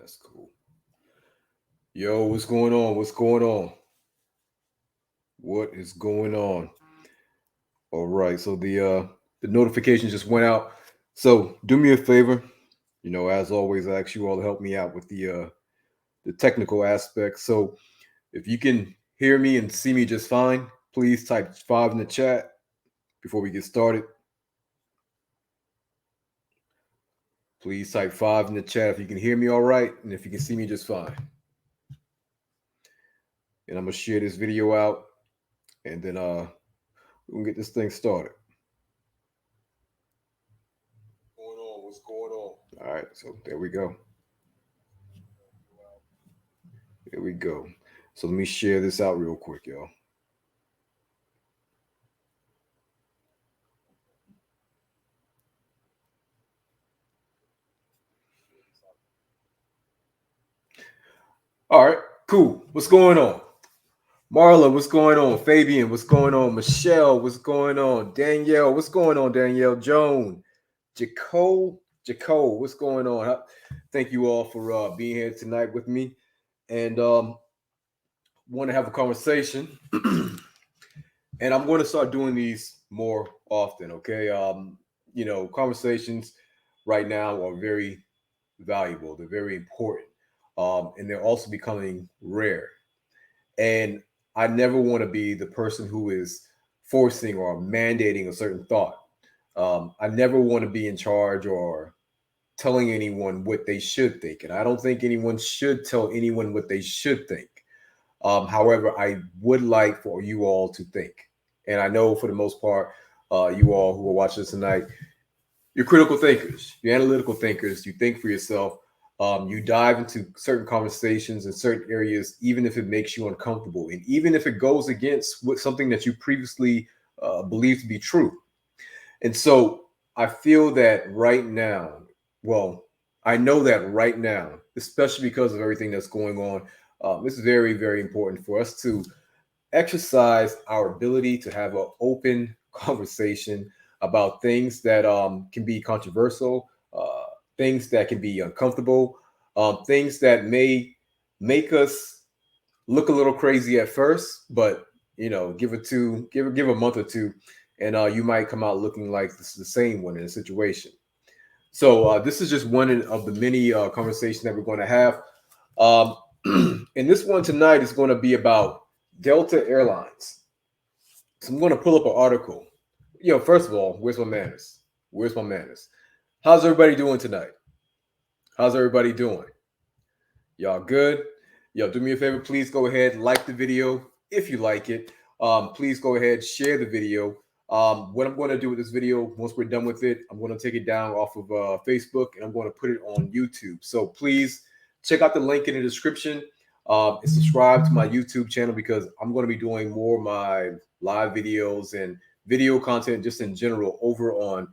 That's cool. Yo, what's going on? What's going on? What is going on? All right. So the notification just went out. So do me a favor. As always, I ask you all to help me out with the technical aspects. So if you can hear me and see me just fine, please type five in the chat before we get started. Please type five in the chat if you can hear me all right and if you can see me just fine. And I'm gonna share this video out, and then we can get this thing started. What's going on? All right, so there we go. There we go. So let me share this out real quick, y'all. All right, cool. What's going on? Marla, what's going on? Fabian, what's going on? Michelle, what's going on? Danielle, what's going on? Danielle, Joan, Jaco, what's going on? Thank you all for being here tonight with me, and want to have a conversation. And I'm going to start doing these more often. Okay, conversations right now are very valuable. They're very important, and they're also becoming rare. And I never want to be the person who is forcing or mandating a certain thought. I never want to be in charge or telling anyone what they should think. And I don't think anyone should tell anyone what they should think. However, I would like for you all to think. And I know for the most part, you all who are watching this tonight, you're critical thinkers, you're analytical thinkers, you think for yourself. You dive into certain conversations in certain areas, even if it makes you uncomfortable, and even if it goes against something that you previously believed to be true. And so I feel that right now, well, I know that right now, especially because of everything that's going on, it's very, very important for us to exercise our ability to have an open conversation about things that can be controversial, things that can be uncomfortable, things that may make us look a little crazy at first, but give a month or two, and you might come out looking like the same one in a situation. So this is just one of the many conversations that we're going to have. Um, and this one tonight is going to be about Delta Airlines. So I'm going to pull up an article. First of all, where's my manners? Where's my manners? How's everybody doing tonight? How's everybody doing? Y'all good? Yo, do me a favor, please go ahead, like the video if you like it. Please go ahead, share the video. What I'm going to do with this video, once we're done with it, I'm going to take it down off of Facebook and I'm going to put it on YouTube. So please check out the link in the description and subscribe to my YouTube channel, because I'm going to be doing more of my live videos and video content just in general over on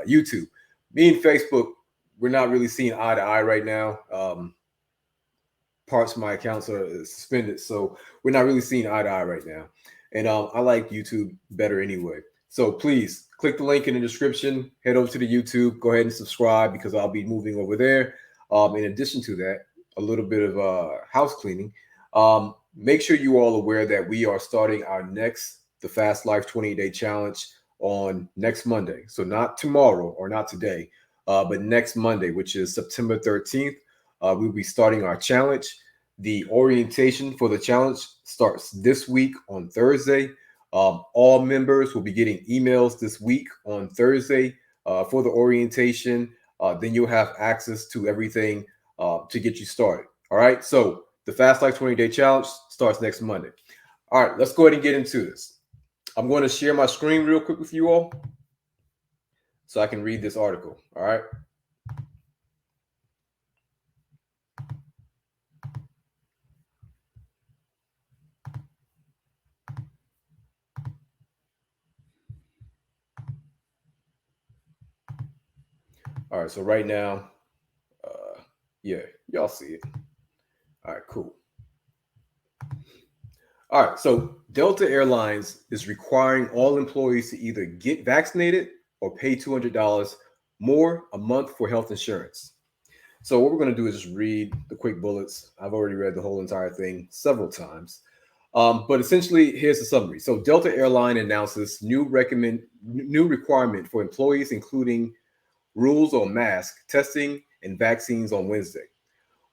YouTube. Me and Facebook, we're not really seeing eye to eye right now. Parts of my accounts are suspended, so we're not really seeing eye to eye right now. And I like YouTube better anyway. So please click the link in the description, head over to the YouTube, go ahead and subscribe, because I'll be moving over there. In addition to that, a little bit of house cleaning. Make sure you all aware that we are starting our the Fast Life 28-day challenge on next Monday. So not tomorrow or not today, but next Monday, which is September 13th. We'll be starting our challenge. The orientation for the challenge starts this week on Thursday. All members will be getting emails this week on Thursday for the orientation. Then you'll have access to everything to get you started. All right. So the Fast Life 20-day challenge starts next Monday. All right. Let's go ahead and get into this. I'm going to share my screen real quick with you all so I can read this article. All right. All right, so right now, yeah, y'all see it. All right, cool. All right, so Delta Airlines is requiring all employees to either get vaccinated or pay $200 more a month for health insurance. So what we're going to do is just read the quick bullets. I've already read the whole entire thing several times. But essentially, here's the summary. So Delta Airline announces new requirement for employees, including rules on mask testing and vaccines on Wednesday.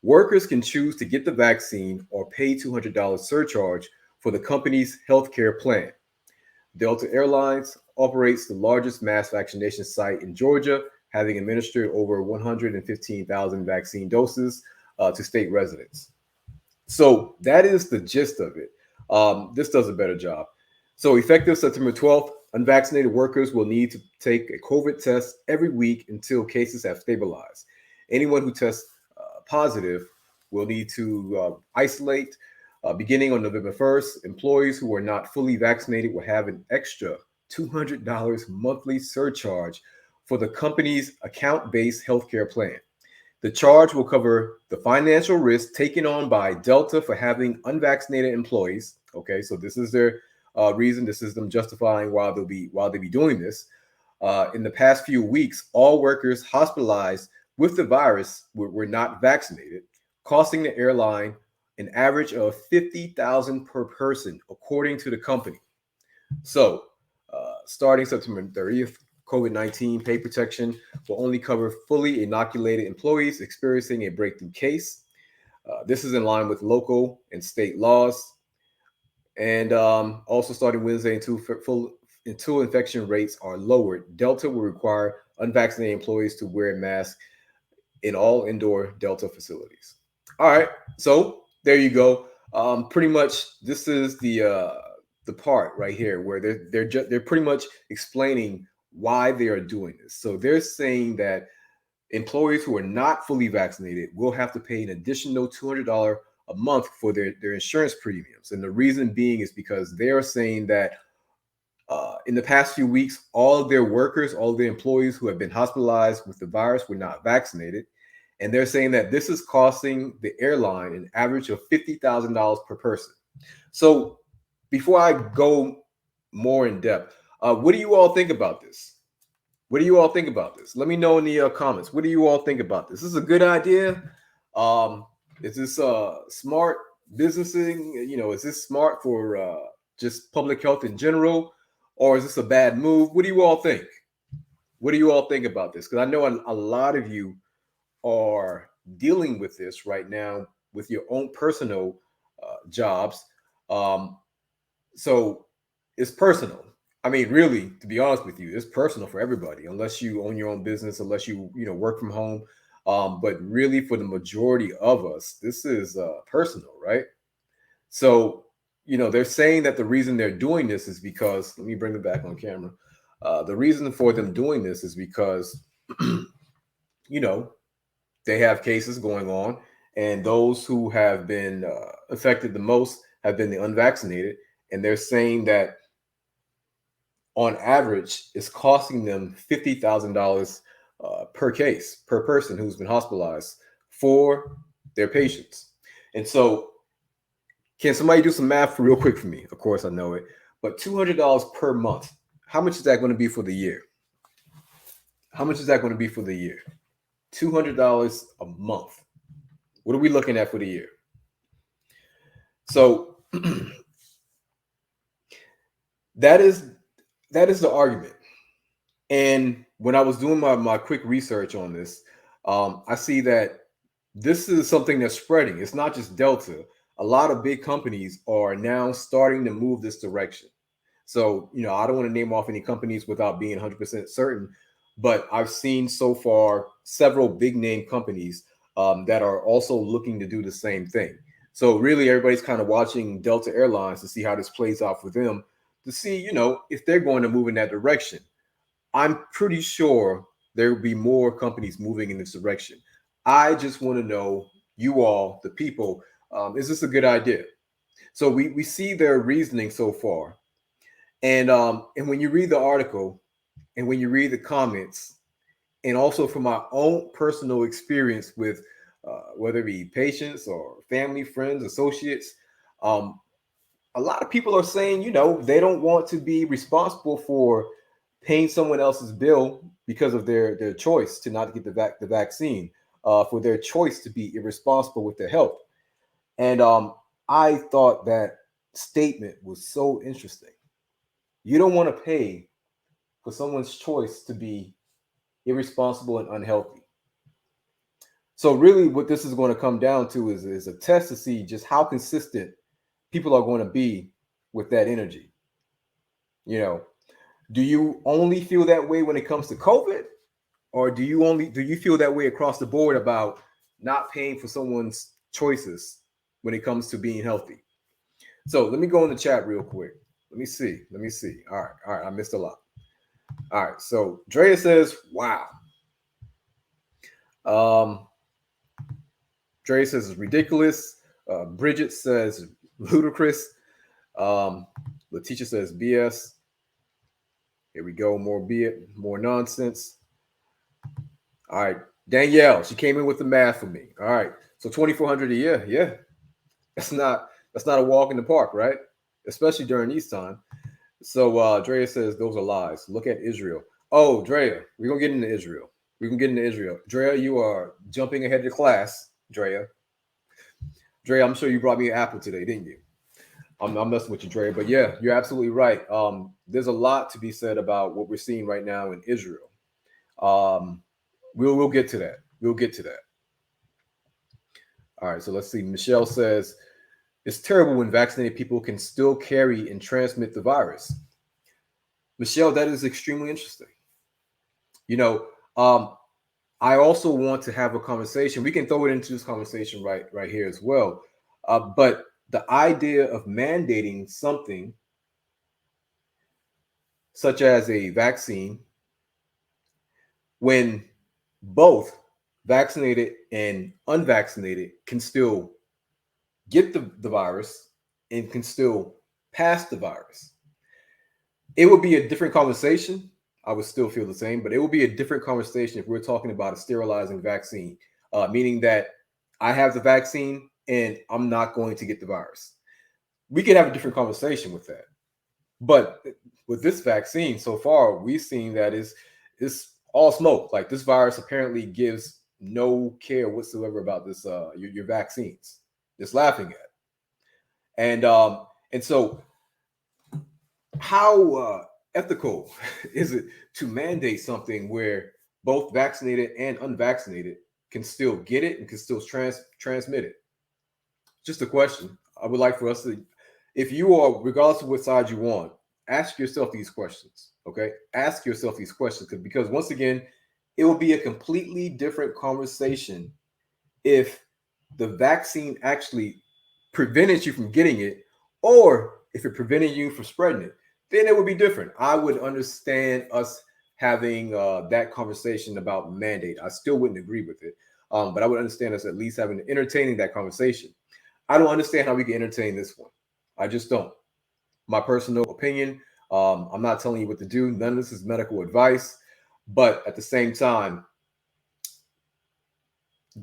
Workers can choose to get the vaccine or pay $200 surcharge for the company's healthcare plan. Delta Airlines operates the largest mass vaccination site in Georgia, having administered over 115,000 vaccine doses to state residents. So that is the gist of it. This does a better job. So effective September 12th, unvaccinated workers will need to take a COVID test every week until cases have stabilized. Anyone who tests positive will need to isolate. Beginning on November 1st, employees who are not fully vaccinated will have an extra $200 monthly surcharge for the company's account-based healthcare plan. The charge will cover the financial risk taken on by Delta for having unvaccinated employees. Okay, so this is their reason. This is them justifying why they be doing this. In the past few weeks, all workers hospitalized with the virus were not vaccinated, costing the airline an average of $50,000 per person, according to the company. So, starting September 30th, COVID-19 pay protection will only cover fully inoculated employees experiencing a breakthrough case. This is in line with local and state laws. And also starting Wednesday until infection rates are lowered, Delta will require unvaccinated employees to wear a mask in all indoor Delta facilities. All right, so there you go. Pretty much, this is the part right here where they're pretty much explaining why they are doing this. So they're saying that employees who are not fully vaccinated will have to pay an additional $200 a month for their insurance premiums, and the reason being is because they are saying that in the past few weeks, all of their workers, all of their employees who have been hospitalized with the virus were not vaccinated. And they're saying that this is costing the airline an average of $50,000 per person. So before I go more in depth, what do you all think about this? What do you all think about this? Let me know in the comments. What do you all think about this? This is a good idea. Is this smart businessing? You know, is this smart for just public health in general? Or is this a bad move? What do you all think? What do you all think about this? Because I know a lot of you are dealing with this right now with your own personal jobs. So it's personal. I mean, really, to be honest with you, it's personal for everybody, unless you own your own business, unless you work from home. But really, for the majority of us, this is personal, right? So, they're saying that the reason they're doing this is because, let me bring it back on camera. The reason for them doing this is because, you know, they have cases going on, and those who have been affected the most have been the unvaccinated. And they're saying that on average, it's costing them $50,000 per case, per person who's been hospitalized for their patients. And so, can somebody do some math real quick for me? Of course, I know it, but $200 per month. How much is that going to be for the year? How much is that going to be for the year? $200 a month. What are we looking at for the year? So that is the argument. And when I was doing my quick research on this, I see that this is something that's spreading. It's not just Delta. A lot of big companies are now starting to move this direction. So, I don't want to name off any companies without being 100% certain, but I've seen so far several big name companies that are also looking to do the same thing. So really, everybody's kind of watching Delta Airlines to see how this plays out for them, to see, if they're going to move in that direction. I'm pretty sure there will be more companies moving in this direction. I just want to know, you all, the people, is this a good idea? So we see their reasoning so far. And when you read the article and when you read the comments, and also from my own personal experience with whether it be patients or family, friends, associates, a lot of people are saying, they don't want to be responsible for paying someone else's bill because of their choice to not get the vaccine. for their choice to be irresponsible with their health. And I thought that statement was so interesting. You don't want to pay for someone's choice to be irresponsible and unhealthy. So really what this is going to come down to is a test to see just how consistent people are going to be with that energy. You know, do you only feel that way when it comes to COVID? Or do you feel that way across the board about not paying for someone's choices when it comes to being healthy? So let me go in the chat real quick. Let me see. All right. I missed a lot. All right. So Drea says, "Wow." Drea says it's ridiculous. Bridget says ludicrous. Letitia says BS. Here we go. More nonsense. All right. Danielle, she came in with the math for me. All right. So 2,400 a year. Yeah. That's not a walk in the park, right? Especially during these time. So Drea says those are lies. Look at Israel. Oh, Drea, we're gonna get into Israel. Drea, you are jumping ahead of the class. Drea, I'm sure you brought me an apple today, didn't you? I'm messing with you, Drea, but yeah, you're absolutely right. There's a lot to be said about what we're seeing right now in Israel. We'll get to that. All right, so let's see. Michelle says it's terrible when vaccinated people can still carry and transmit the virus. Michelle, that is extremely interesting. You know, I also want to have a conversation. We can throw it into this conversation right here as well. But the idea of mandating something such as a vaccine when both vaccinated and unvaccinated can still get the virus and can still pass the virus. It would be a different conversation. I would still feel the same, but it will be a different conversation if we're talking about a sterilizing vaccine, meaning that I have the vaccine and I'm not going to get the virus. We could have a different conversation with that. But with this vaccine, so far, we've seen that it's all smoke. Like this virus apparently gives no care whatsoever about this your vaccines. Just laughing at. And so how ethical is it to mandate something where both vaccinated and unvaccinated can still get it and can still transmit it? Just a question. I would like for us to, if you are, regardless of what side you want, ask yourself these questions. Okay, ask yourself these questions because once again, it will be a completely different conversation if the vaccine actually prevented you from getting it, or if it prevented you from spreading it. Then it would be different. I would understand us having that conversation about mandate. I still wouldn't agree with it, but I would understand us at least having entertaining that conversation. I don't understand how we can entertain this one. I just don't. My personal opinion. I'm not telling you what to do. None of this is medical advice. But at the same time,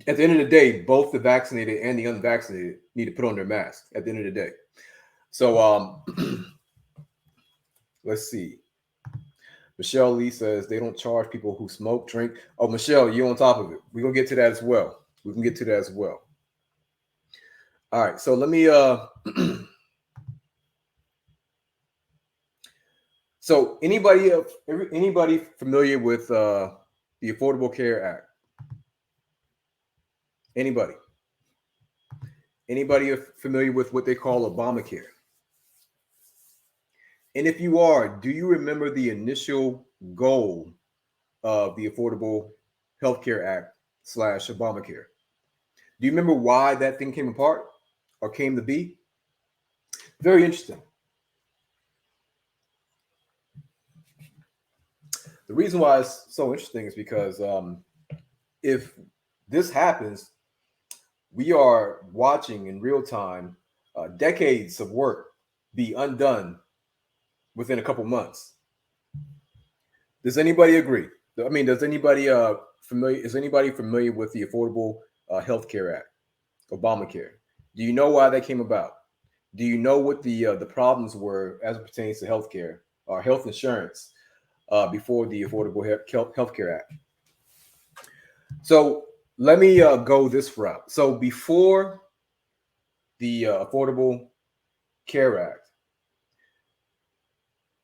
at the end of the day, both the vaccinated and the unvaccinated need to put on their mask at the end of the day. So let's see. Michelle Lee says they don't charge people who smoke, drink. Oh, Michelle, you're on top of it. We're gonna get to that as well. All right, so let me so anybody familiar with the Affordable Care Act? Anybody familiar with what they call Obamacare? And if you are, do you remember the initial goal of the Affordable Health Care Act / Obamacare? Do you remember why that thing came apart or came to be? Very interesting. The reason why it's so interesting is because if this happens, we are watching in real time decades of work be undone within a couple months. Does anybody agree? I mean, does anybody familiar? Is anybody familiar with the Affordable Health Care Act, Obamacare? Do you know why that came about? Do you know what the problems were as it pertains to healthcare or health insurance before the Affordable Health Care Act? So let me go this route. So before the Affordable Care Act,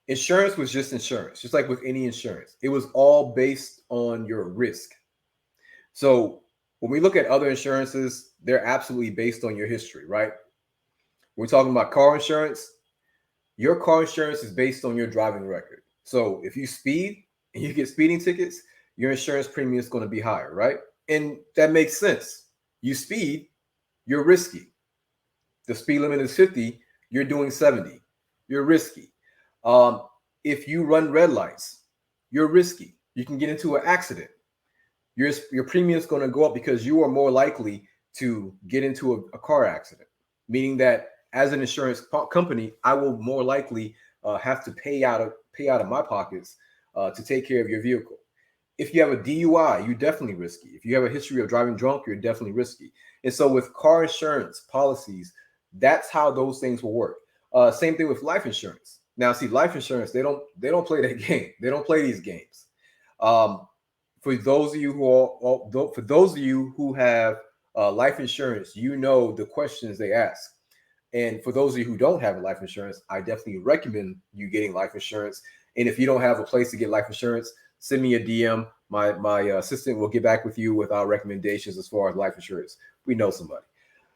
insurance was just insurance, just like with any insurance. It was all based on your risk. So when we look at other insurances, they're absolutely based on your history, right? We're talking about car insurance. Your car insurance is based on your driving record. So if you speed and you get speeding tickets, your insurance premium is going to be higher, right? And that makes sense. You speed, you're risky. The speed limit is 50, you're doing 70. You're risky. Um, if you run red lights, you're risky. You can get into an accident. Your premium is going to go up because you are more likely to get into a car accident, meaning that as an insurance company, I will more likely have to pay out of my pockets to take care of your vehicle. If you have a DUI, you're definitely risky. If you have a history of driving drunk, you're definitely risky. And so with car insurance policies, that's how those things will work. Same thing with life insurance. Now, see, life insurance, they don't play that game. They don't play these games. Um, for those of you who for those of you who have life insurance, you know the questions they ask. And for those of you who don't have life insurance, I definitely recommend you getting life insurance. And if you don't have a place to get life insurance, send me a DM. My assistant will get back with you with our recommendations as far as life insurance. We know somebody.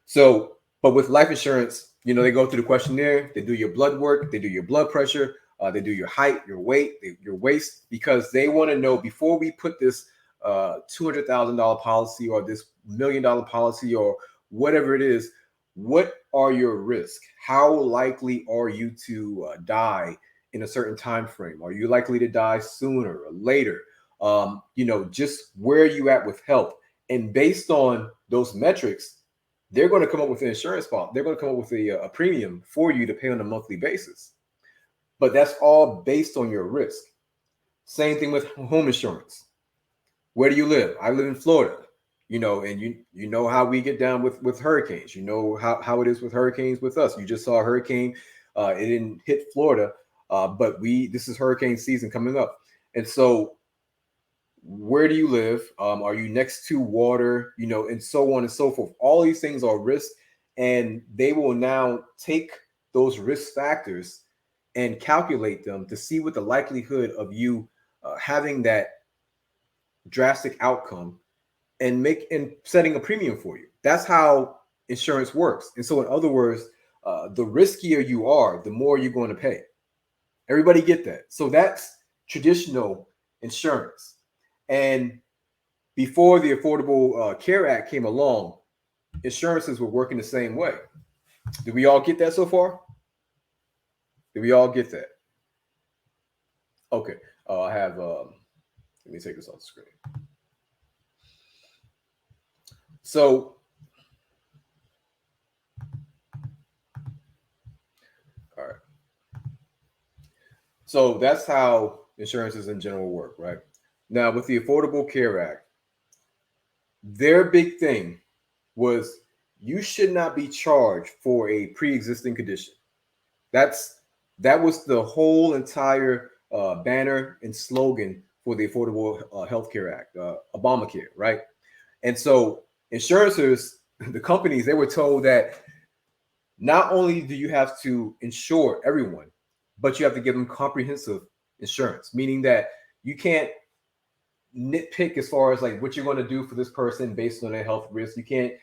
So, but with life insurance, they go through the questionnaire, they do your blood work, they do your blood pressure, they do your height, your weight, your waist, because they want to know before we put this $200,000 policy or this $1 million policy or whatever it is, what are your risks? How likely are you to die in a certain time frame? Are you likely to die sooner or later? Just where are you at with health? And based on those metrics, they're going to come up with an insurance policy. They're going to come up with a premium for you to pay on a monthly basis. But that's all based on your risk. Same thing with home insurance. Where do you live? I live in Florida, and you know how we get down with hurricanes. You know how it is with hurricanes with us. You just saw a hurricane. It didn't hit Florida, but this is hurricane season coming up. And so where do you live? Are you next to water? And so on and so forth. All these things are risks, and they will now take those risk factors and calculate them to see what the likelihood of you having that drastic outcome and setting a premium for you. That's how insurance works. And so, in other words, the riskier you are, the more you're going to pay. Everybody get that. So that's traditional insurance. And before the Affordable Care Act came along, insurances were working the same way. Did we all get that so far? Did we all get that? Okay. I have, let me take this off the screen. So, all right. So that's how insurances in general work, right? Now, with the Affordable Care Act, their big thing was you should not be charged for a pre-existing condition. That was the whole entire banner and slogan for the Affordable Health Care Act, Obamacare, right? And so insurances, the companies, they were told that not only do you have to insure everyone, but you have to give them comprehensive insurance, meaning that you can't nitpick as far as like what you're going to do for this person based on their health risk. You can't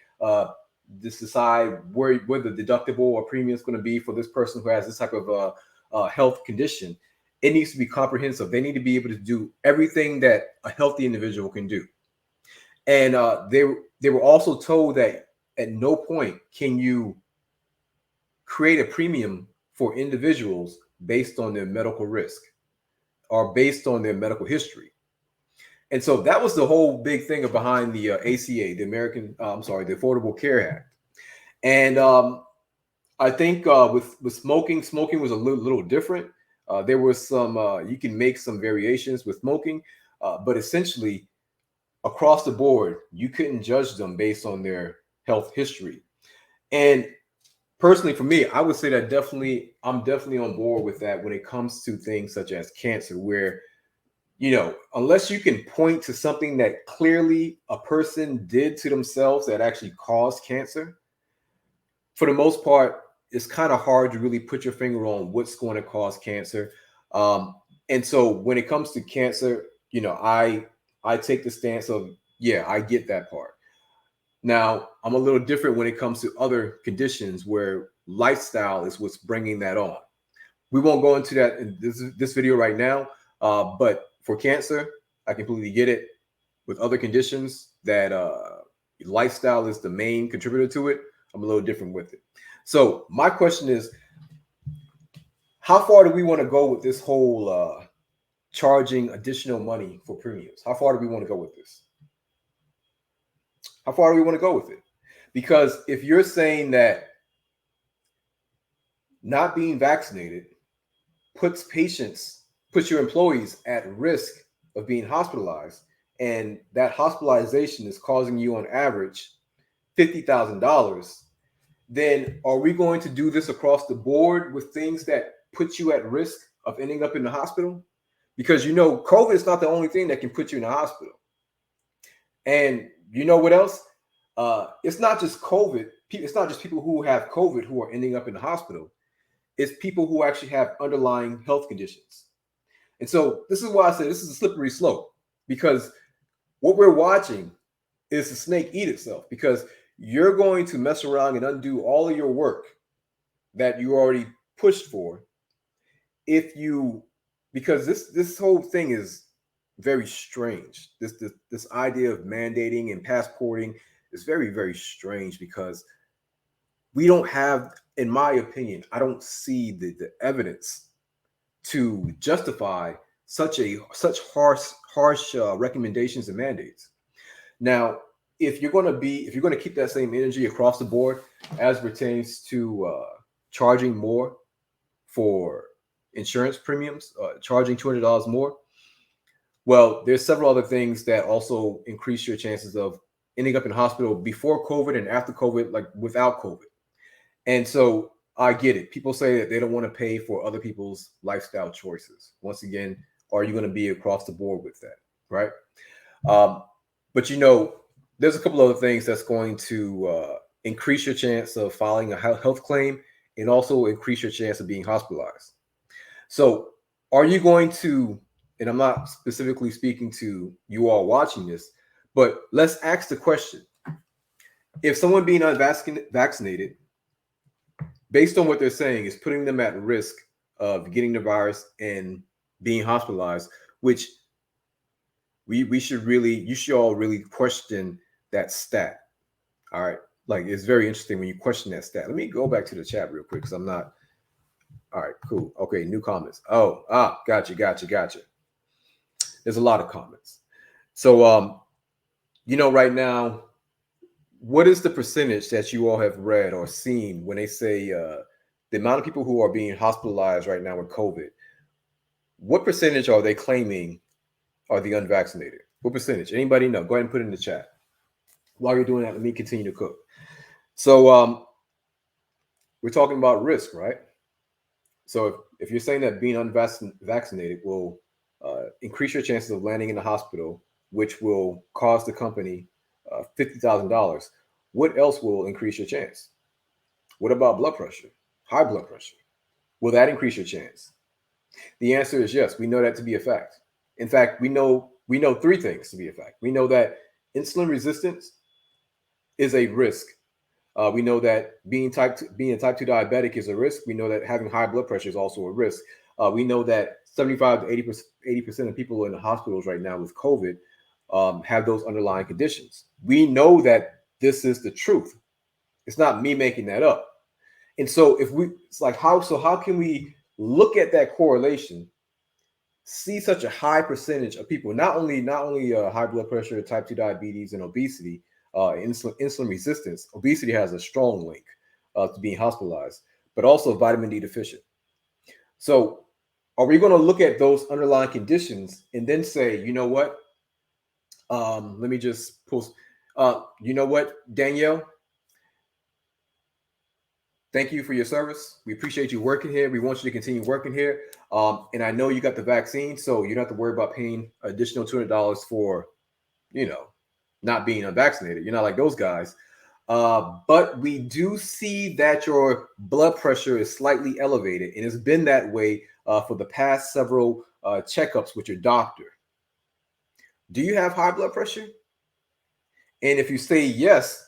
just decide where the deductible or premium is going to be for this person who has this type of health condition. It needs to be comprehensive. They need to be able to do everything that a healthy individual can do. And they were also told that at no point can you create a premium for individuals based on their medical risk or based on their medical history. And so that was the whole big thing behind the ACA, the the Affordable Care Act. And I think with smoking was a little different. There was some, you can make some variations with smoking, but essentially across the board, you couldn't judge them based on their health history. And personally, for me, I would say that I'm definitely on board with that when it comes to things such as cancer, where unless you can point to something that clearly a person did to themselves that actually caused cancer, for the most part, it's kind of hard to really put your finger on what's going to cause cancer. And so when it comes to cancer, I take the stance of, yeah, I get that part. Now, I'm a little different when it comes to other conditions where lifestyle is what's bringing that on. We won't go into that in this video right now, but for cancer, I completely get it. With other conditions that lifestyle is the main contributor to it, I'm a little different with it. So my question is, how far do we want to go with this whole charging additional money for premiums? How far do we want to go with this? How far do we want to go with it? Because if you're saying that not being vaccinated puts your employees at risk of being hospitalized, and that hospitalization is causing you on average $50,000, then are we going to do this across the board with things that put you at risk of ending up in the hospital? Because COVID is not the only thing that can put you in the hospital. And you know what else? It's not just COVID. It's not just people who have COVID who are ending up in the hospital. It's people who actually have underlying health conditions. And so this is why I say this is a slippery slope, because what we're watching is the snake eat itself, because you're going to mess around and undo all of your work that you already pushed for because this whole thing is very strange. This idea of mandating and passporting is very, very strange, because we don't have, in my opinion, I don't see the evidence to justify such harsh recommendations and mandates. Now, if you're going to keep that same energy across the board as pertains to charging more for insurance premiums, charging $200 more, well, there's several other things that also increase your chances of ending up in hospital before COVID and after COVID, like without COVID. And so I get it. People say that they don't want to pay for other people's lifestyle choices. Once again, are you going to be across the board with that, right? But there's a couple other things that's going to increase your chance of filing a health claim and also increase your chance of being hospitalized. So are you going to, and I'm not specifically speaking to you all watching this, but let's ask the question. If someone being unvaccinated, based on what they're saying, is putting them at risk of getting the virus and being hospitalized, which you should all really question that stat. All right. Like, it's very interesting when you question that stat. Let me go back to the chat real quick, because I'm not. All right, cool. Okay, new comments. Gotcha. There's a lot of comments. So, right now, what is the percentage that you all have read or seen when they say the amount of people who are being hospitalized right now with COVID? What percentage are they claiming are the unvaccinated? What percentage? Anybody know? Go ahead and put it in the chat. While you're doing that, let me continue to cook. So we're talking about risk, right? So if you're saying that being unvaccinated will increase your chances of landing in the hospital, which will cost the company $50,000, what else will increase your chance? What about blood pressure? High blood pressure. Will that increase your chance? The answer is yes. We know that to be a fact. In fact, we know three things to be a fact. We know that insulin resistance is a risk. We know that being a type 2 diabetic is a risk. We know that having high blood pressure is also a risk. We know that 75 to 80% of people in the hospitals right now with COVID have those underlying conditions. We know that this is the truth. It's not me making that up. And so how can we look at that correlation, see such a high percentage of people, not only high blood pressure, type 2 diabetes, and obesity, insulin resistance. Obesity has a strong link to being hospitalized, but also vitamin D deficient. So are we going to look at those underlying conditions and then say, you know what? Let me just post. You know what, Danielle? thank you for your service. We appreciate you working here. We want you to continue working here. And I know you got the vaccine, so you don't have to worry about paying additional $200 for, you know, not being unvaccinated. You're not like those guys. But we do see that your blood pressure is slightly elevated, and it's been that way for the past several checkups with your doctor. Do you have high blood pressure? And if you say yes,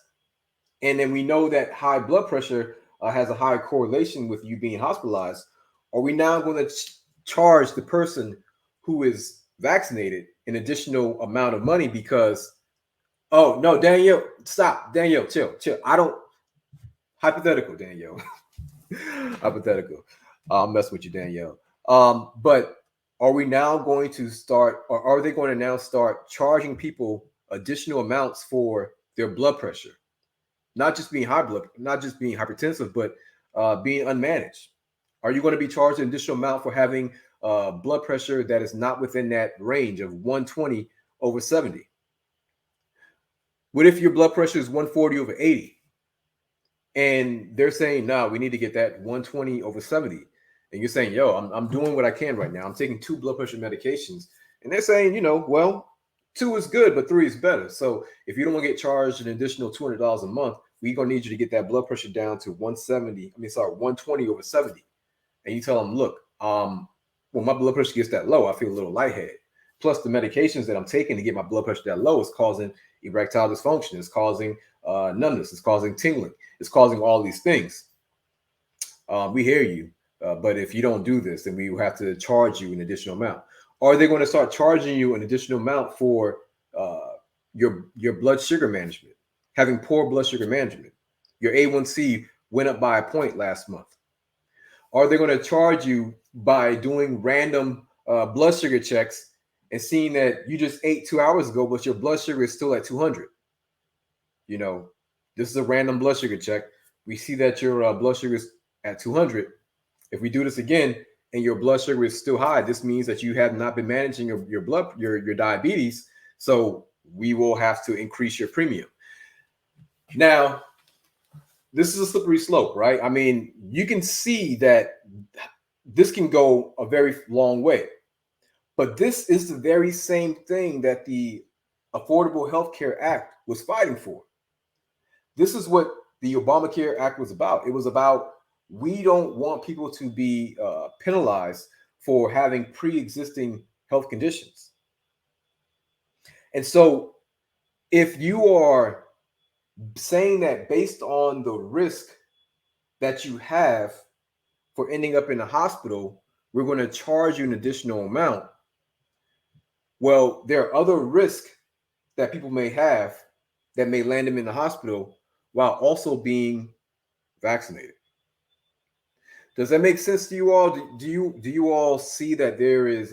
and then we know that high blood pressure has a high correlation with you being hospitalized, are we now going to charge the person who is vaccinated an additional amount of money because, oh, no, Danielle, stop. Danielle, chill. I don't, hypothetical, Danielle. Hypothetical. I'll mess with you, Danielle. But are we now going to start, or are they going to now start charging people additional amounts for their blood pressure? Not just being not just being hypertensive, but being unmanaged. Are you going to be charged an additional amount for having blood pressure that is not within that range of 120 over 70? What if your blood pressure is 140 over 80? And they're saying, no, we need to get that 120 over 70. And you're saying, yo, I'm doing what I can right now. I'm taking 2 blood pressure medications. And they're saying, well, 2 is good, but 3 is better. So if you don't want to get charged an additional $200 a month, we're going to need you to get that blood pressure down to 120 over 70. And you tell them, look, when my blood pressure gets that low, I feel a little lightheaded. Plus the medications that I'm taking to get my blood pressure that low is causing erectile dysfunction. It's causing numbness. It's causing tingling. It's causing all these things. We hear you. But if you don't do this, then we will have to charge you an additional amount. Are they going to start charging you an additional amount for your blood sugar management, having poor blood sugar management? Your A1C went up by a point last month. Are they going to charge you by doing random blood sugar checks and seeing that you just ate 2 hours ago, but your blood sugar is still at 200? This is a random blood sugar check. We see that your blood sugar is at 200. If we do this again and your blood sugar is still high, this means that you have not been managing your diabetes. So we will have to increase your premium. Now, this is a slippery slope, right? I mean, you can see that this can go a very long way. But this is the very same thing that the Affordable Health Care Act was fighting for. This is what the Obamacare Act was about. It was about, we don't want people to be penalized for having pre-existing health conditions. And so if you are saying that based on the risk that you have for ending up in the hospital, we're going to charge you an additional amount. Well, there are other risks that people may have that may land them in the hospital while also being vaccinated. Does that make sense to you all? Do you all see that there is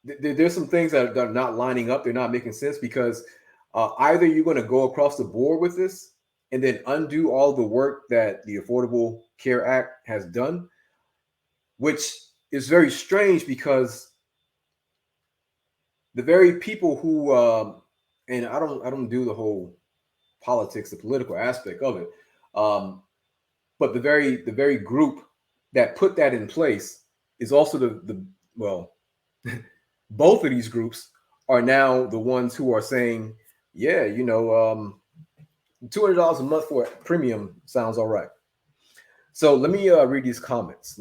there's some things that are not lining up? They're not making sense because either you're going to go across the board with this and then undo all the work that the Affordable Care Act has done, which is very strange because the very people who and I don't do the whole politics, the political aspect of it, but the very group that put that in place is also the both of these groups are now the ones who are saying, yeah, $200 a month for a premium sounds all right. So let me read these comments.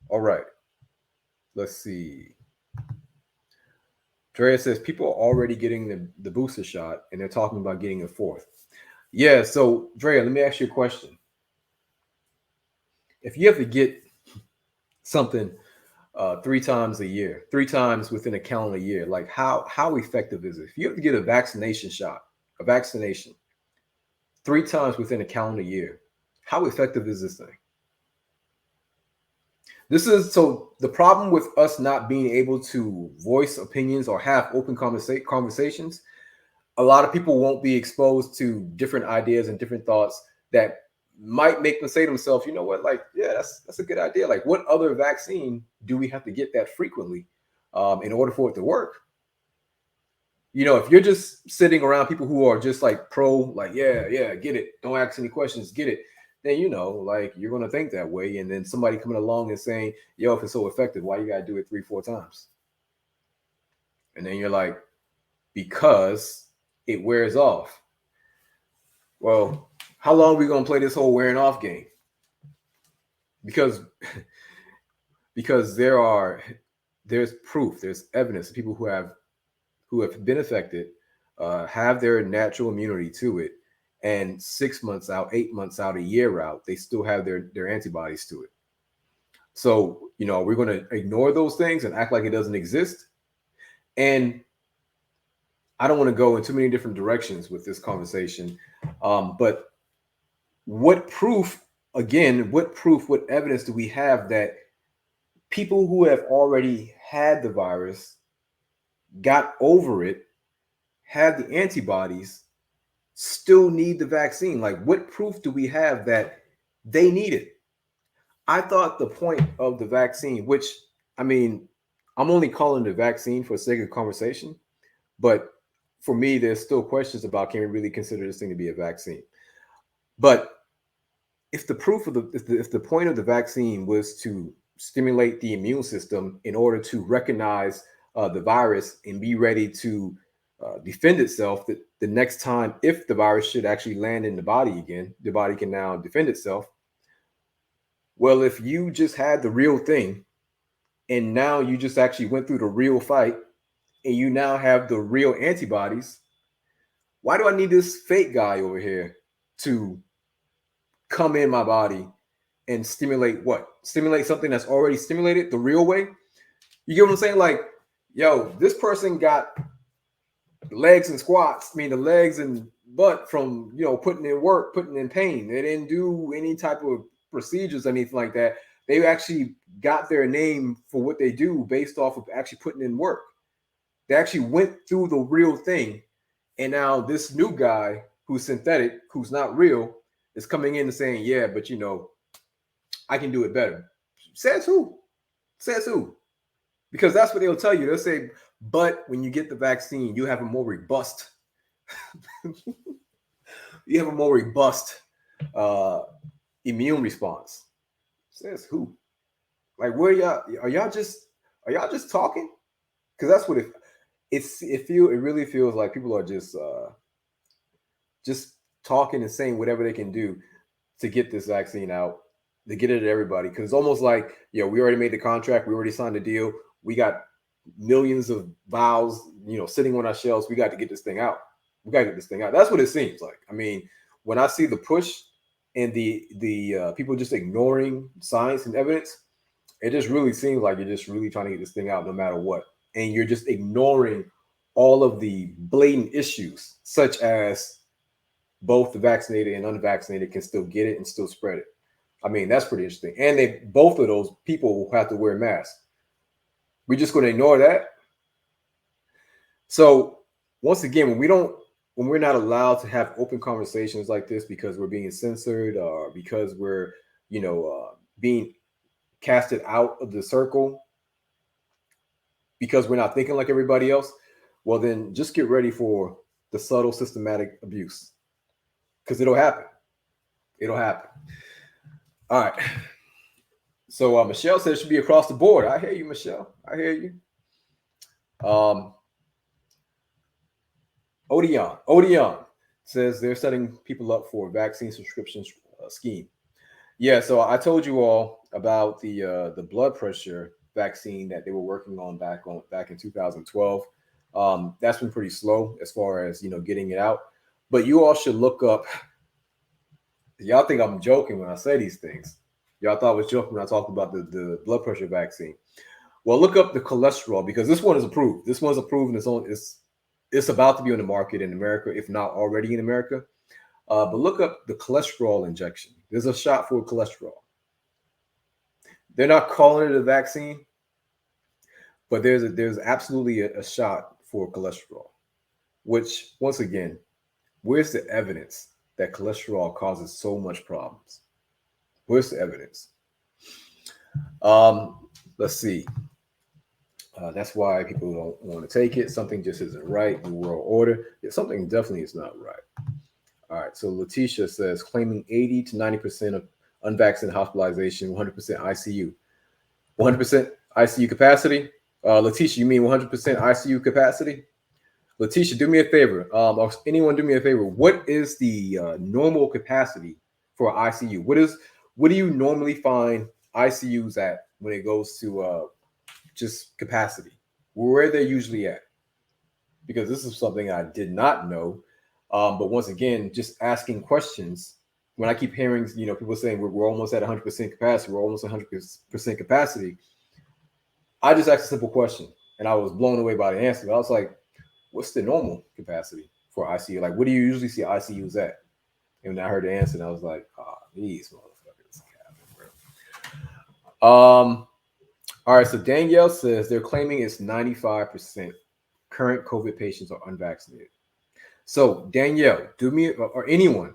All right. Let's see. Drea says people are already getting the booster shot and they're talking about getting a fourth. Yeah. So Drea, let me ask you a question. If you have to get something 3 times a year, 3 times within a calendar year, like how effective is it? If you have to get a vaccination 3 times within a calendar year, how effective is this thing? So the problem with us not being able to voice opinions or have open conversations, a lot of people won't be exposed to different ideas and different thoughts that might make them say to themselves, you know what, like, yeah, that's a good idea. Like, what other vaccine do we have to get that frequently in order for it to work? if you're just sitting around people who are just like pro, like, yeah, get it, don't ask any questions, get it, then like you're gonna think that way. And then somebody coming along and saying, yo, if it's so effective, why you gotta do it 3-4 times? And then you're like, because it wears off. Well, how long are we gonna play this whole wearing off game? Because there's proof, there's evidence of people who have been affected, have their natural immunity to it, and 6 months out, 8 months out, a year out, they still have their antibodies to it. So we're going to ignore those things and act like it doesn't exist. And I don't want to go in too many different directions with this conversation, but what proof, what evidence do we have that people who have already had the virus, got over it, have the antibodies, still need the vaccine? Like, what proof do we have that they need it? I thought the point of the vaccine, which, I mean, I'm only calling it a vaccine for the sake of conversation, but for me, there's still questions about, can we really consider this thing to be a vaccine? But if the proof of if the point of the vaccine was to stimulate the immune system in order to recognize the virus and be ready to defend itself, that the next time, if the virus should actually land in the body again, the body can now defend itself. Well, if you just had the real thing and now you just actually went through the real fight and you now have the real antibodies, why do I need this fake guy over here to come in my body and stimulate what? Stimulate something that's already stimulated the real way? You get what I'm saying? Like, yo, this person got legs and squats, I mean the legs and butt from putting in work, putting in pain. They didn't do any type of procedures, anything like that. They actually got their name for what they do based off of actually putting in work. They actually went through the real thing. And now this new guy who's synthetic, who's not real, is coming in and saying, yeah, but I can do it better. Says who? Says who? Because that's what they'll tell you. They'll say, but when you get the vaccine, you have a more robust immune response. Says who? Like, where y'all are? Y'all just talking? Because that's what it really feels like. People are just talking and saying whatever they can do to get this vaccine out, to get it to everybody. Because it's almost like, we already made the contract, we already signed the deal, we got millions of vials, sitting on our shelves. We got to get this thing out. We got to get this thing out. That's what it seems like. I mean, when I see the push and the people just ignoring science and evidence, it just really seems like you're just really trying to get this thing out no matter what. And you're just ignoring all of the blatant issues, such as both the vaccinated and unvaccinated can still get it and still spread it. I mean, that's pretty interesting. And both of those people will have to wear masks. We're just going to ignore that. So once again, when we're not allowed to have open conversations like this because we're being censored or because we're, being casted out of the circle because we're not thinking like everybody else, well, then just get ready for the subtle systematic abuse, because it'll happen. It'll happen. All right. So Michelle says it should be across the board. I hear you, Michelle. I hear you. Odeon says they're setting people up for a vaccine subscription scheme. Yeah, so I told you all about the blood pressure vaccine that they were working on back in 2012. That's been pretty slow as far as getting it out. But you all should look up. Y'all think I'm joking when I say these things. Y'all thought I was joking when I talked about the blood pressure vaccine. Well, look up the cholesterol, because this one is approved. This one's approved and it's about to be on the market in America, if not already in America. But look up the cholesterol injection. There's a shot for cholesterol. They're not calling it a vaccine, but there's absolutely a shot for cholesterol, which, once again, where's the evidence that cholesterol causes so much problems? Where's the evidence? Let's see. That's why people don't want to take it. Something just isn't right. New world order. Yeah, something definitely is not right. All right. So Letitia says claiming 80 to 90% of unvaccinated hospitalization, 100% ICU. 100% ICU capacity. Letitia, you mean 100% ICU capacity? Letitia, do me a favor. Or anyone do me a favor. What is the normal capacity for ICU? What do you normally find ICUs at when it goes to just capacity? Where they're usually at? Because this is something I did not know. But once again, just asking questions. When I keep hearing, people saying we're almost at 100% capacity, we're almost 100% capacity. I just asked a simple question, and I was blown away by the answer. I was like, "What's the normal capacity for ICU? Like, what do you usually see ICUs at?" And when I heard the answer, and I was like, "Ah, these motherfuckers." All right. So Danielle says they're claiming it's 95% current COVID patients are unvaccinated. So Danielle, do me or anyone,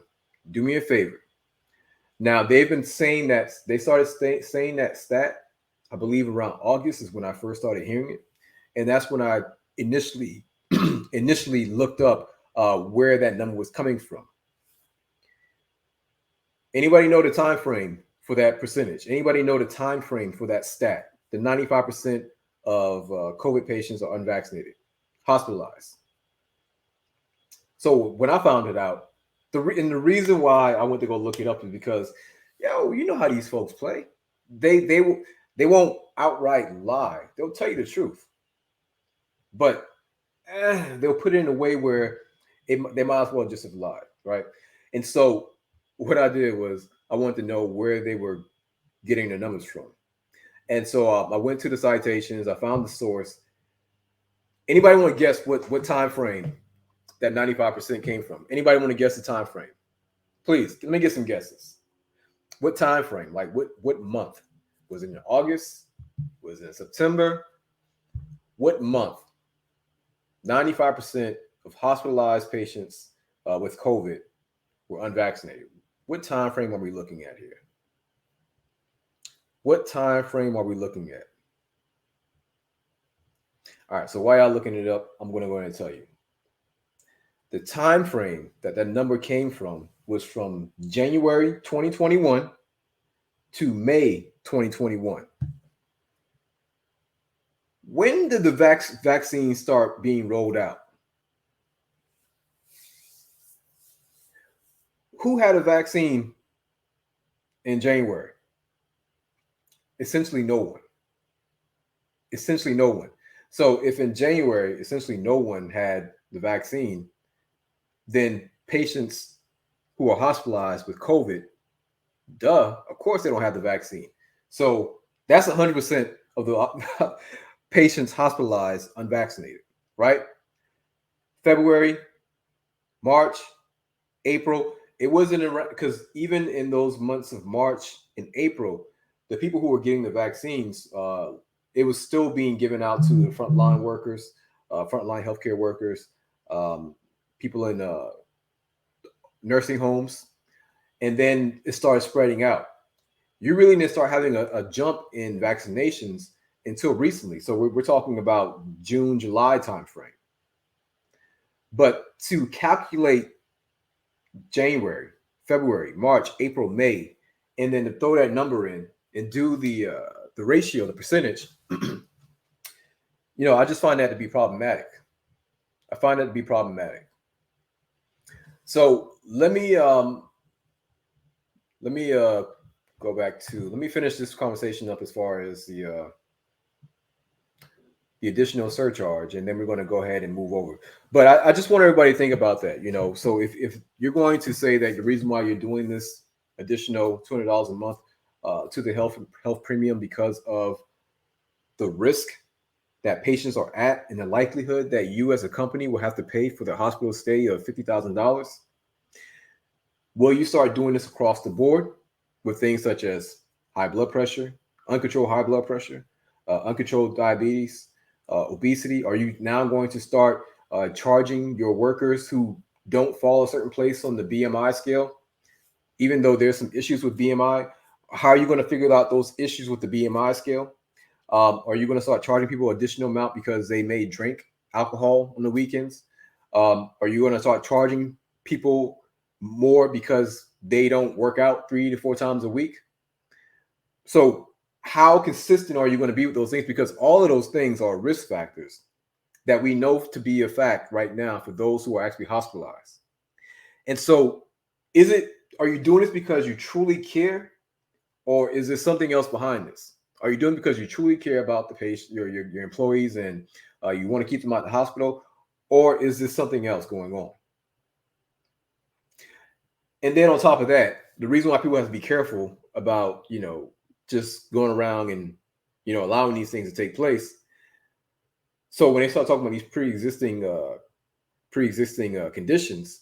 do me a favor. Now they've been saying that they started saying that stat. I believe around August is when I first started hearing it, and that's when I initially initially looked up where that number was coming from. Anybody know the time frame for that percentage? Anybody know the time frame for that stat? The 95% of COVID patients are unvaccinated, hospitalized. So when I found it out, and the reason why I went to go look it up is because, you know how these folks play. They won't outright lie. They'll tell you the truth, but they'll put it in a way where they might as well just have lied, right? And so what I did was I wanted to know where they were getting the numbers from, and so I went to the citations. I found the source. Anybody want to guess what time frame that 95% came from? Anybody want to guess the time frame? Please let me get some guesses. What time frame? Like what month? Was it in August? Was it in September? What month? 95% of hospitalized patients with COVID were unvaccinated. What time frame are we looking at here? What time frame are we looking at? All right, so while y'all looking it up, I'm going to go ahead and tell you. The time frame that number came from was from January 2021 to May 2021. When did the vaccine start being rolled out? Who had a vaccine in January? Essentially no one. Essentially no one. So if in January, essentially no one had the vaccine, then patients who are hospitalized with COVID, of course they don't have the vaccine. So that's 100% of the patients hospitalized unvaccinated, right? February, March, April, it wasn't around because even in those months of March and April, the people who were getting the vaccines, it was still being given out to the frontline workers, frontline healthcare workers, people in nursing homes, and then it started spreading out. You really didn't start having a jump in vaccinations until recently. So we're talking about June, July timeframe. But to calculate January, February, March, April, May, and then to throw that number in and do the ratio, the percentage, I just find that to be problematic. I find that to be problematic. So let me go back to let me finish this conversation up as far as the additional surcharge, and then we're going to go ahead and move over. But I just want everybody to think about that. So if you're going to say that the reason why you're doing this additional $200 a month to the health premium because of the risk that patients are at and the likelihood that you as a company will have to pay for the hospital stay of $50,000, will you start doing this across the board with things such as high blood pressure, uncontrolled high blood pressure, uncontrolled diabetes, obesity? Are you now going to start charging your workers who don't fall a certain place on the BMI scale, even though there's some issues with BMI? How are you going to figure out those issues with the BMI scale? Are you going to start charging people additional amount because they may drink alcohol on the weekends? Are you going to start charging people more because they don't work out 3 to 4 times a week? So how consistent are you going to be with those things? Because all of those things are risk factors that we know to be a fact right now for those who are actually hospitalized. And so are you doing this because you truly care, or is there something else behind this? Are you doing it because you truly care about the patient, your employees, and you want to keep them out of the hospital, or is this something else going on? And then on top of that, the reason why people have to be careful about, just going around and, allowing these things to take place. So when they start talking about these pre-existing conditions,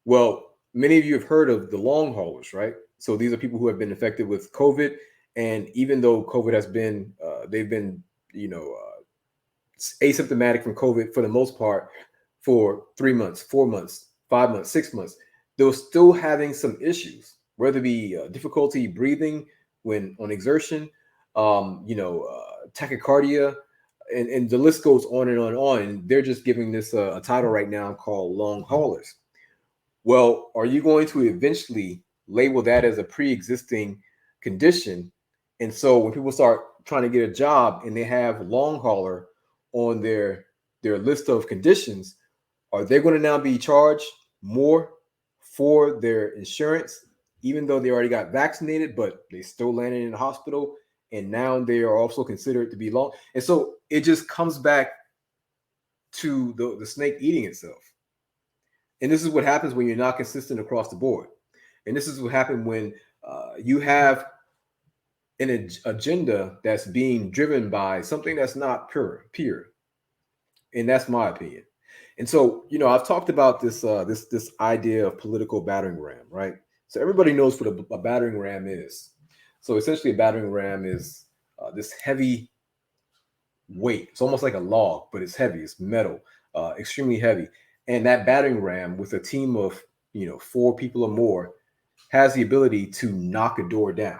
well, many of you have heard of the long haulers, right? So these are people who have been infected with COVID, and even though COVID has been, they've been, asymptomatic from COVID for the most part for 3 months, 4 months, 5 months, 6 months. They're still having some issues, whether it be difficulty breathing when on exertion, tachycardia, and the list goes on and on and on. And they're just giving this a title right now called long haulers. Well, are you going to eventually label that as a pre-existing condition? And so when people start trying to get a job and they have long hauler on their list of conditions, are they going to now be charged more for their insurance, even though they already got vaccinated, but they still landed in the hospital, and now they are also considered to be long? And so it just comes back to the snake eating itself. And this is what happens when you're not consistent across the board. And this is what happened when you have an agenda that's being driven by something that's not pure. And that's my opinion. And so, I've talked about this idea of political battering ram, right? So everybody knows what a battering ram is. So essentially, a battering ram is this heavy weight. It's almost like a log, but it's heavy. It's metal, extremely heavy. And that battering ram, with a team of 4 people or more, has the ability to knock a door down.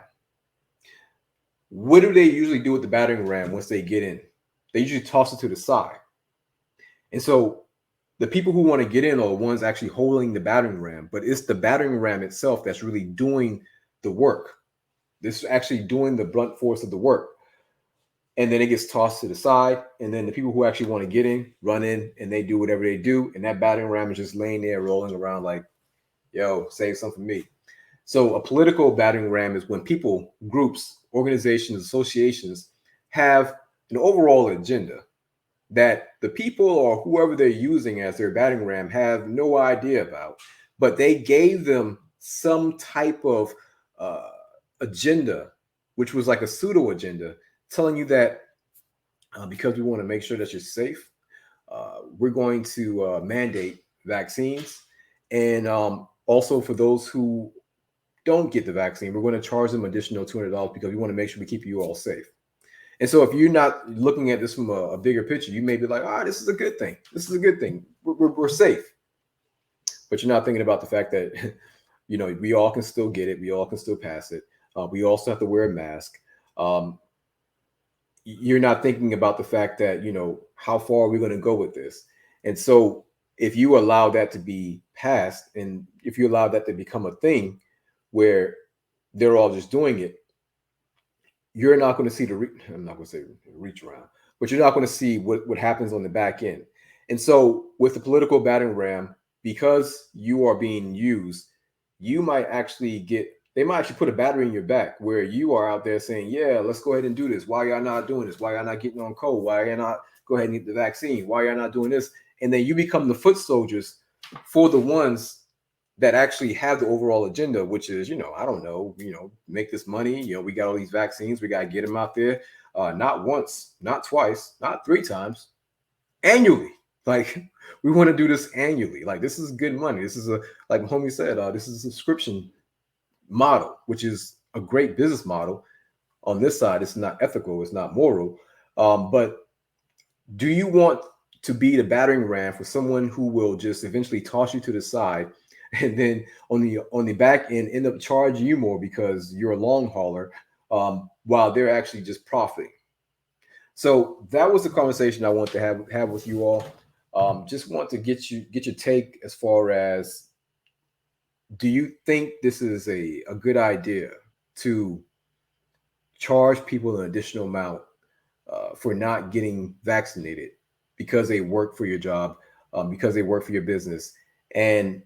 What do they usually do with the battering ram once they get in? They usually toss it to the side. And so the people who want to get in are the ones actually holding the battering ram, but it's the battering ram itself that's really doing the work. This is actually doing the blunt force of the work. And then it gets tossed to the side. And then the people who actually want to get in, run in, and they do whatever they do. And that battering ram is just laying there rolling around like, yo, save some for me. So a political battering ram is when people, groups, organizations, associations have an overall agenda that the people or whoever they're using as their battering ram have no idea about, but they gave them some type of agenda, which was like a pseudo agenda, telling you that because we want to make sure that you're safe, we're going to mandate vaccines. And also for those who don't get the vaccine, we're going to charge them additional $200 because we want to make sure we keep you all safe. And so if you're not looking at this from a bigger picture, you may be like, this is a good thing. This is a good thing. We're safe. But you're not thinking about the fact that, we all can still get it. We all can still pass it. We also have to wear a mask. You're not thinking about the fact that, how far are we going to go with this? And so if you allow that to be passed, and if you allow that to become a thing where they're all just doing it, you're not going to see I'm not going to say reach around, but you're not going to see what happens on the back end. And so with the political battering ram, because you are being used, they might actually put a battery in your back where you are out there saying, yeah, let's go ahead and do this. Why y'all not doing this? Why y'all not getting on code? Why y'all not go ahead and get the vaccine? Why y'all not doing this? And then you become the foot soldiers for the ones that actually have the overall agenda, which is, I don't know, make this money. We got all these vaccines. We got to get them out there. Not once, not twice, not 3 times, annually. Like, we want to do this annually. Like, this is good money. This is like homie said, this is a subscription model, which is a great business model. On this side, it's not ethical. It's not moral. But do you want to be the battering ram for someone who will just eventually toss you to the side, and then on the back end end up charging you more because you're a long hauler, while they're actually just profiting? So that was the conversation I want to have with you all. Just want to get your take as far as, do you think this is a good idea to charge people an additional amount for not getting vaccinated because they work for your job, because they work for your business, and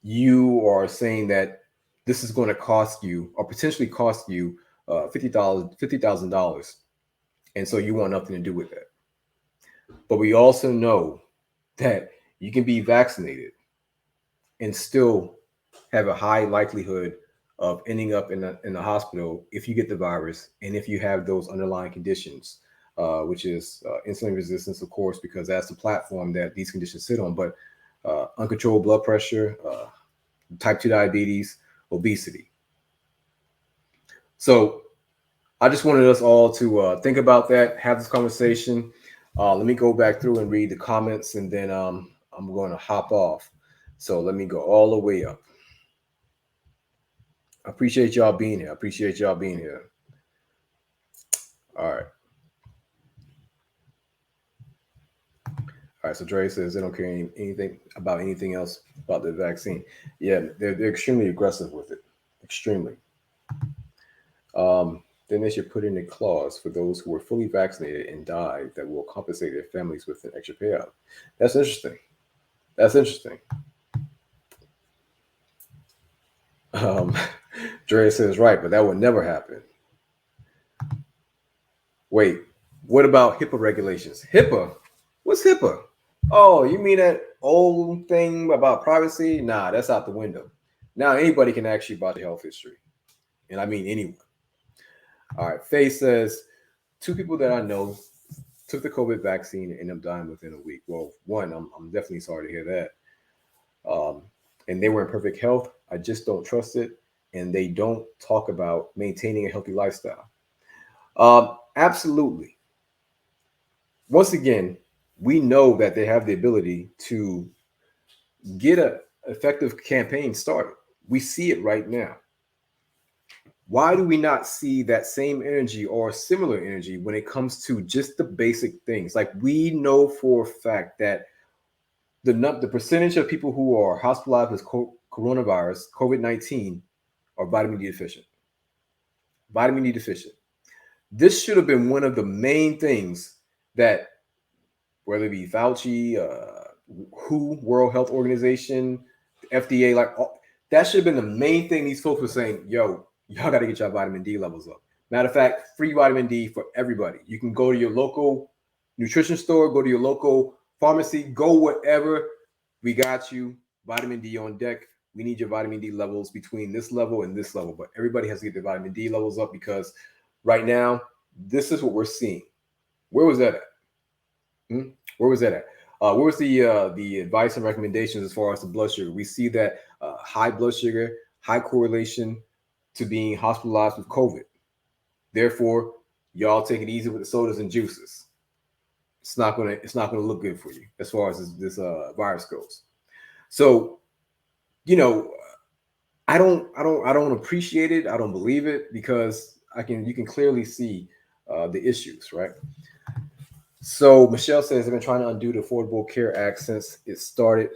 you are saying that this is going to cost you or potentially cost you $50,000, and so you want nothing to do with that. But we also know that you can be vaccinated and still have a high likelihood of ending up in the hospital if you get the virus and if you have those underlying conditions, which is insulin resistance, of course, because that's the platform that these conditions sit on, but uncontrolled blood pressure, type 2 diabetes, obesity. So I just wanted us all to think about that, have this conversation. Let me go back through and read the comments, and then I'm going to hop off. So let me go all the way up. I appreciate y'all being here. I appreciate y'all being here. All right. All right. So Dre says they don't care anything about anything else about the vaccine. Yeah, they're extremely aggressive with it. Extremely. Then they should put in a clause for those who were fully vaccinated and died that will compensate their families with an extra payout. That's interesting. That's interesting. Dre says right, but that would never happen. Wait, what about HIPAA regulations? HIPAA? What's HIPAA? Oh, you mean that old thing about privacy? Nah, that's out the window. Now anybody can ask you about your health history. And I mean anyone. All right, Faye says 2 people that I know took the COVID vaccine and ended up dying within a week. Well, one, I'm definitely sorry to hear that. And they were in perfect health. I just don't trust it. And they don't talk about maintaining a healthy lifestyle. Absolutely. Once again, we know that they have the ability to get an effective campaign started. We see it right now. Why do we not see that same energy or similar energy when it comes to just the basic things? Like, we know for a fact that the percentage of people who are hospitalized with coronavirus, COVID-19, are vitamin D deficient. Vitamin D deficient. This should have been one of the main things that, whether it be Fauci, WHO, World Health Organization, FDA, like that should have been the main thing these folks were saying. Yo, y'all got to get your vitamin D levels up. Matter of fact, free vitamin D for everybody. You can go to your local nutrition store, go to your local pharmacy, go wherever. We got you. Vitamin D on deck. We need your vitamin D levels between this level and this level. But everybody has to get their vitamin D levels up, because right now, this is what we're seeing. Where was that at? Where was that at? Where was the advice and recommendations as far as the blood sugar? We see that high blood sugar, high correlation to being hospitalized with COVID. Therefore, y'all take it easy with the sodas and juices. It's not gonna look good for you as far as this virus goes. So, you know, I don't appreciate it. I don't believe it, because you can clearly see the issues, right? So Michelle says they've been trying to undo the Affordable Care Act since it started.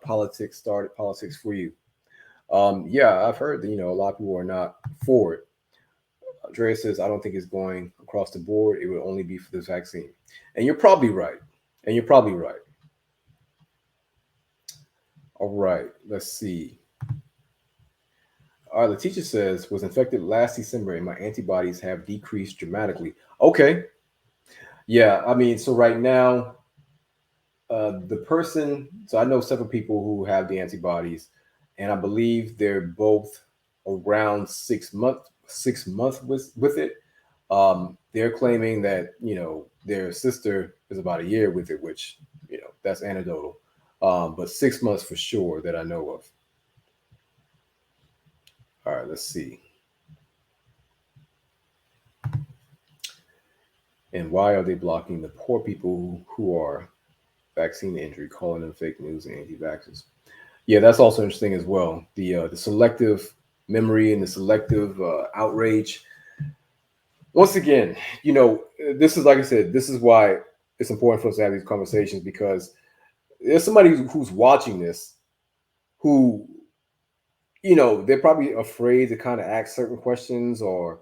Politics for you. Yeah, I've heard that a lot of people are not for it. Andrea says I don't think it's going across the board. It would only be for this vaccine, and you're probably right. All right, let's see. All right, the teacher says was infected last December and my antibodies have decreased dramatically. Okay. Yeah, I mean, so right now, the person, so I know several people who have the antibodies, and I believe they're both around 6 months with it. They're claiming that, their sister is about a year with it, which, that's anecdotal. But 6 months for sure that I know of. All right, let's see. And why are they blocking the poor people who are vaccine injury, calling them fake news and anti-vaxxers? Yeah, that's also interesting as well. The selective memory and the selective outrage. once again, you know, this is like I said, this is why it's important for us to have these conversations, because there's somebody who's watching this who, you know, they're probably afraid to kind of ask certain questions, or,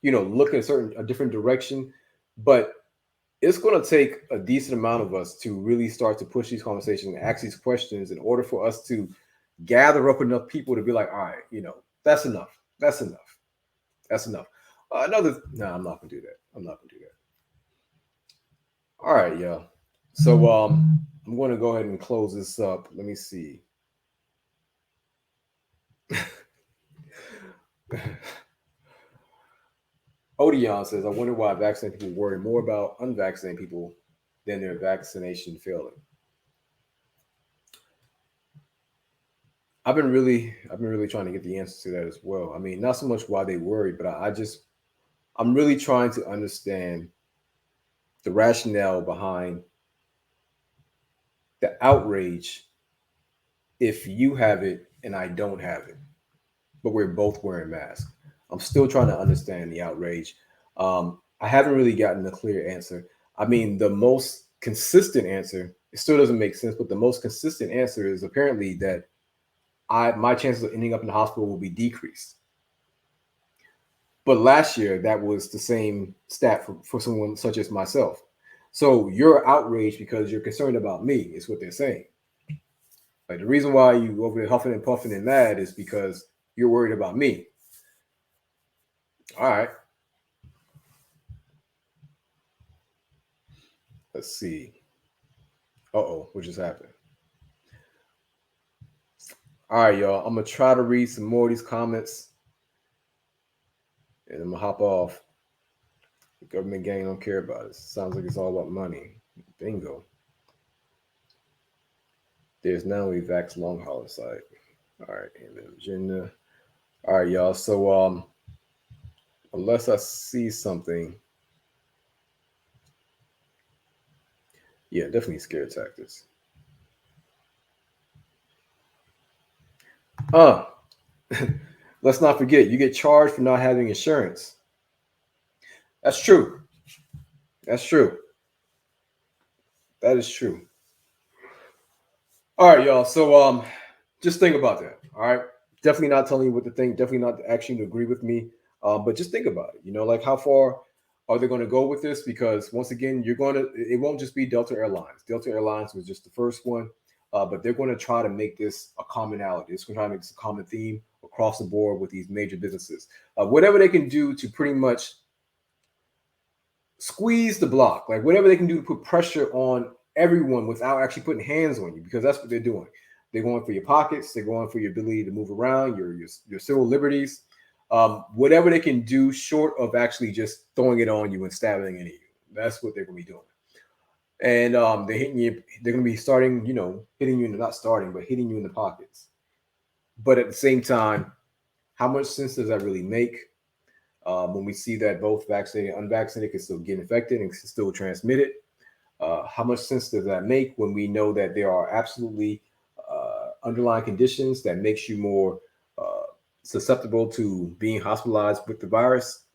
you know, look in a different direction. But it's going to take a decent amount of us to really start to push these conversations and ask these questions in order for us to gather up enough people to be like, all right, you know, that's enough. That's enough. That's enough. No, I'm not gonna do that. I'm not gonna do that. All right, y'all. So I'm going to go ahead and close this up. Let me see. Odeon says, I wonder why vaccinated people worry more about unvaccinated people than their vaccination failing. I've been really trying to get the answer to that as well. I mean, not so much why they worry, but I'm really trying to understand the rationale behind the outrage if you have it and I don't have it, but we're both wearing masks. I'm still trying to understand the outrage. I haven't really gotten a clear answer. I mean, the most consistent answer, it still doesn't make sense, but the most consistent answer is apparently that my chances of ending up in the hospital will be decreased. But last year, that was the same stat for someone such as myself. So you're outraged because you're concerned about me, is what they're saying. Like, the reason why you over there huffing and puffing and mad is because you're worried about me. All right. Let's see. Uh-oh, what just happened? All right, y'all. I'm gonna try to read some more of these comments, and I'm gonna hop off. The government gang don't care about us. Sounds like it's all about money. Bingo. There's now a Vax long haul site. All right, and then Virginia. All right, y'all. So unless I see something, yeah, definitely scare tactics. Uh, let's not forget, you get charged for not having insurance. That's true. That's true. That is true. All right, y'all. So just think about that. All right. Definitely not telling you what to think. Definitely not asking you to agree with me. But just think about it. You know, like, how far are they going to go with this? Because once again, it won't just be Delta Airlines. Delta Airlines was just the first one. But they're going to try to make this a commonality. It's going to try to make this a common theme across the board with these major businesses. Whatever they can do to pretty much squeeze the block, like whatever they can do to put pressure on everyone without actually putting hands on you, because that's what they're doing. They're going for your pockets. They're going for your ability to move around, your civil liberties, whatever they can do short of actually just throwing it on you and stabbing into you. That's what they're going to be doing. And they're hitting you. They're going to be starting, you know, hitting you in the, not starting, but hitting you in the pockets. But at the same time, how much sense does that really make? When we see that both vaccinated and unvaccinated can still get infected and can still transmit it. How much sense does that make when we know that there are absolutely underlying conditions that makes you more susceptible to being hospitalized with the virus,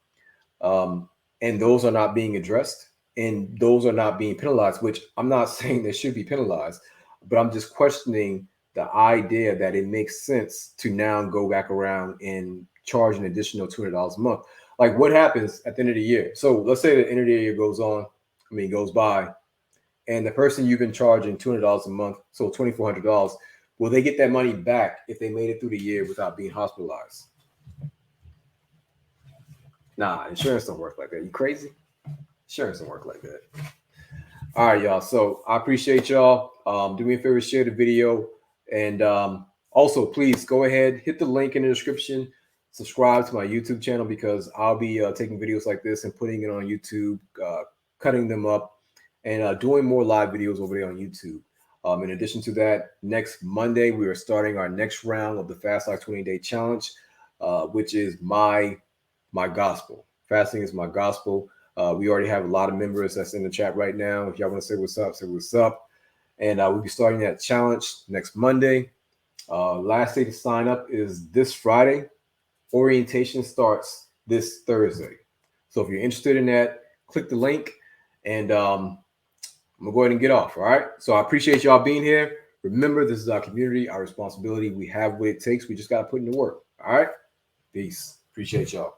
and those are not being addressed, and those are not being penalized, which I'm not saying they should be penalized, but I'm just questioning the idea that it makes sense to now go back around and charge an additional $200 a month. Like, what happens at the end of the year? So let's say the end of the year goes by, and the person you've been charging $200 a month, so $2,400, will they get that money back if they made it through the year without being hospitalized? Nah, insurance don't work like that. You crazy? Insurance don't work like that. All right, y'all. So I appreciate y'all. Do me a favor, share the video, and also please go ahead, hit the link in the description, subscribe to my YouTube channel, because I'll be taking videos like this and putting it on YouTube, cutting them up, and doing more live videos over there on YouTube. In addition to that, next Monday we are starting our next round of the Fast Life 20-day challenge, which is my gospel. Fasting is my gospel. We already have a lot of members that's in the chat right now. If y'all want to say what's up, say what's up. And we'll be starting that challenge next Monday. Last day to sign up is this Friday. Orientation starts this Thursday. So if you're interested in that, click the link, and I'm gonna go ahead and get off. All right. So I appreciate y'all being here. Remember, this is our community, our responsibility. We have what it takes. We just gotta put in the work. All right. Peace. Appreciate y'all.